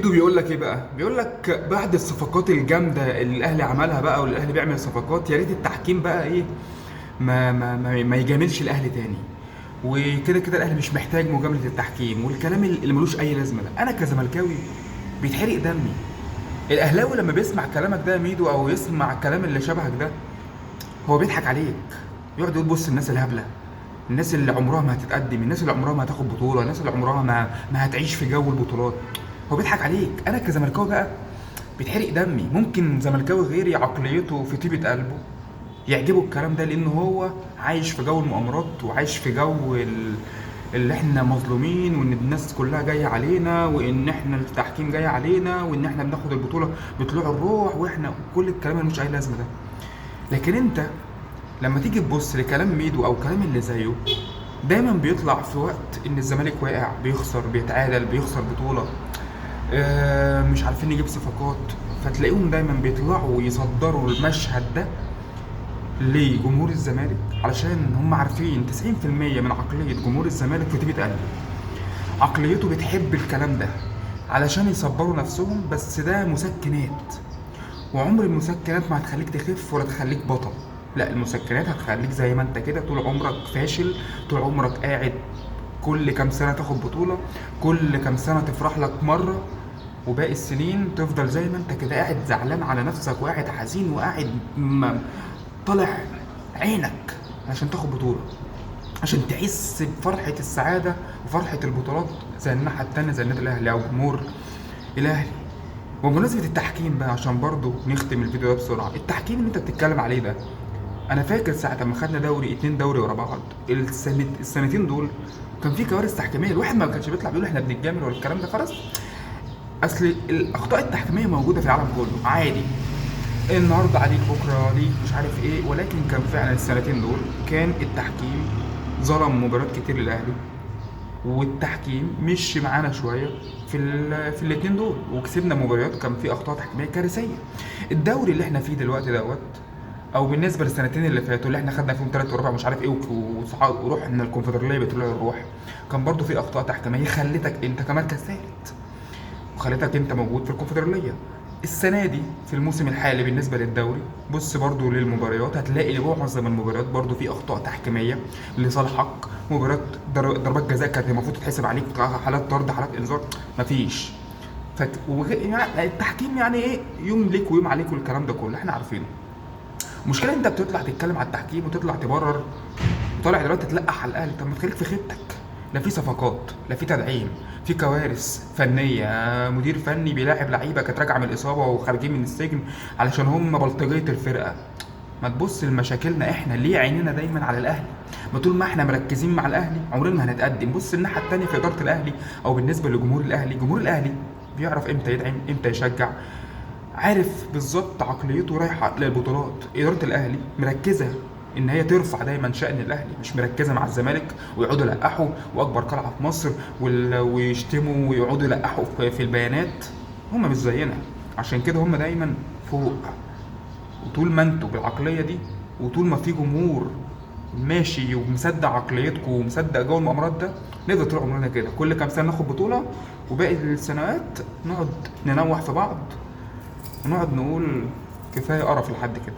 ميدو بيقول لك ايه بقى؟ بيقول لك بعد الصفقات الجامده اللي الاهلي عملها بقى، والاهلي بيعمل صفقات، يا ريت التحكيم بقى ايه، ما يجاملش الاهلي تاني. وكده كده الاهلي مش محتاج مجامله التحكيم والكلام اللي ملوش اي لازمه ده. انا كزملكاوي بيتحرق دمي. الاهلاوي لما بيسمع كلامك ده يا ميدو، او يسمع الكلام اللي شبهك ده، هو بيضحك عليك. يقعد يقول بص الناس الهبله، الناس اللي عمرها ما هتتقدم، الناس اللي عمرها ما هتاخد بطوله، الناس اللي عمرها ما هتعيش في جو البطولات. هو بيضحك عليك. انا كزملكاوي بقى بيتحرق دمي. ممكن زملكاوي غيري عقليته في طيبة قلبه يعجبه الكلام ده، لان هو عايش في جو المؤامرات، وعايش في جو اللي احنا مظلومين، وان الناس كلها جايه علينا، وان احنا التحكيم جاي علينا، وان احنا بناخد البطوله بطلوع الروح، واحنا كل الكلام اللي مش اي لازمه ده. لكن انت لما تيجي تبص لكلام ميدو او كلام اللي زيه، دايما بيطلع في وقت ان الزمالك واقع، بيخسر، بيتعادل، بيخسر بطوله، مش عارفين نجيب صفقات، فتلاقيهم دايما بيطلعوا يصدروا المشهد ده لجمهور الزمالك، علشان هم عارفين 90% من عقلية جمهور الزمالك في طيبة قلبه. عقليته بتحب الكلام ده علشان يصبروا نفسهم. بس ده مسكنات، وعمر المسكنات ما هتخليك تخف ولا تخليك بطل. لا، المسكنات هتخليك زي ما انت كده طول عمرك فاشل، طول عمرك قاعد، كل كام سنة تاخد بطولة، كل كام سنة تفرح لك مرة، وباقي السنين تفضل زي ما انت كده قاعد زعلان على نفسك، وقاعد حزين، وقاعد طالع عينك عشان تاخد بطولة، عشان تحس بفرحة السعادة وفرحة البطولات زي الناحية التانية، زي النادي الأهلي أو جمهور الأهلي. وبمناسبة التحكيم بقى، عشان برضو نختم الفيديو ده بسرعة، التحكيم اللي انت بتتكلم عليه ده، انا فاكر ساعة ما خدنا دوري، 2 دوري ورا بعض، السنتين دول كان في كوارث تحكيمية. الواحد ما كانش بيطلع بيقول احنا بنتجامل ولا الكلام ده، خلاص. اصل الاخطاء التحكيمية موجودة في العالم كله عادي، النهارده عليك بكره ليك مش عارف ايه. ولكن كان فعلا السنتين دول كان التحكيم ظلم مباريات كتير للاهلي، والتحكيم مشي معانا شويه في الاتنين دول، وكسبنا مباريات كان في اخطاء تحكيميه كارثيه. الدوري اللي احنا فيه دلوقتي دوت، او بالنسبه للسنتين اللي فاتوا اللي احنا خدنا فيهم 3 وربع مش عارف ايه، ورحنا الكونفدراليه بطلوع الروح، كان برضو في اخطاء تحكيميه خلتك انت كمركز ثالث، وخلتك انت موجود في الكونفدراليه. السنه دي في الموسم الحالي بالنسبه للدوري، بص برضو للمباريات، هتلاقي معظم المباريات برضو في اخطاء تحكيميه لصالحك. مباريات ضربات جزاء كانت المفروض تتحسب عليك، حالات طرد، حالات انذار، مفيش. يعني التحكيم يعني ايه، يوم ليك ويوم عليك، والكلام ده كله احنا عارفينه. المشكله انت بتطلع تتكلم على التحكيم وتطلع تبرر، وطالع دلوقتي تلقح على الاهلي. طب ما تخليك في خيبتك. لا في صفقات، لا في تدعيم، في كوارث فنيه، مدير فني بيلاعب لعيبه كانت راجعه من الاصابه وخارجين من السجن علشان هم بلطجيه الفرقه. ما تبص لمشاكلنا احنا، ليه عينينا دايما على الاهلي؟ ما طول ما احنا مركزين مع الاهلي عمرنا ما هنتقدم. بص الناحيه التانيه في اداره الاهلي، او بالنسبه لجمهور الاهلي، جمهور الاهلي بيعرف امتى يدعم، امتى يشجع، عارف بالظبط عقليته رايحه للبطولات. اداره الاهلي مركزه ان هي ترفع دايما شأن الاهلي، مش مركزه مع الزمالك ويقعدوا يلقحوا واكبر قلعه في مصر ويشتموا ويقعدوا يلقحوا في البيانات. هم مش زينا، عشان كده هم دايما فوق. وطول ما انتوا بالعقليه دي، وطول ما في جمهور ماشي ومصدق عقليتكم ومصدق جو المؤامرات ده، نقدر طول عمرنا كده كل كام سنه ناخد بطوله، وباقي السنوات نقعد ننوح في بعض، ونقعد نقول كفايه قرف لحد كده.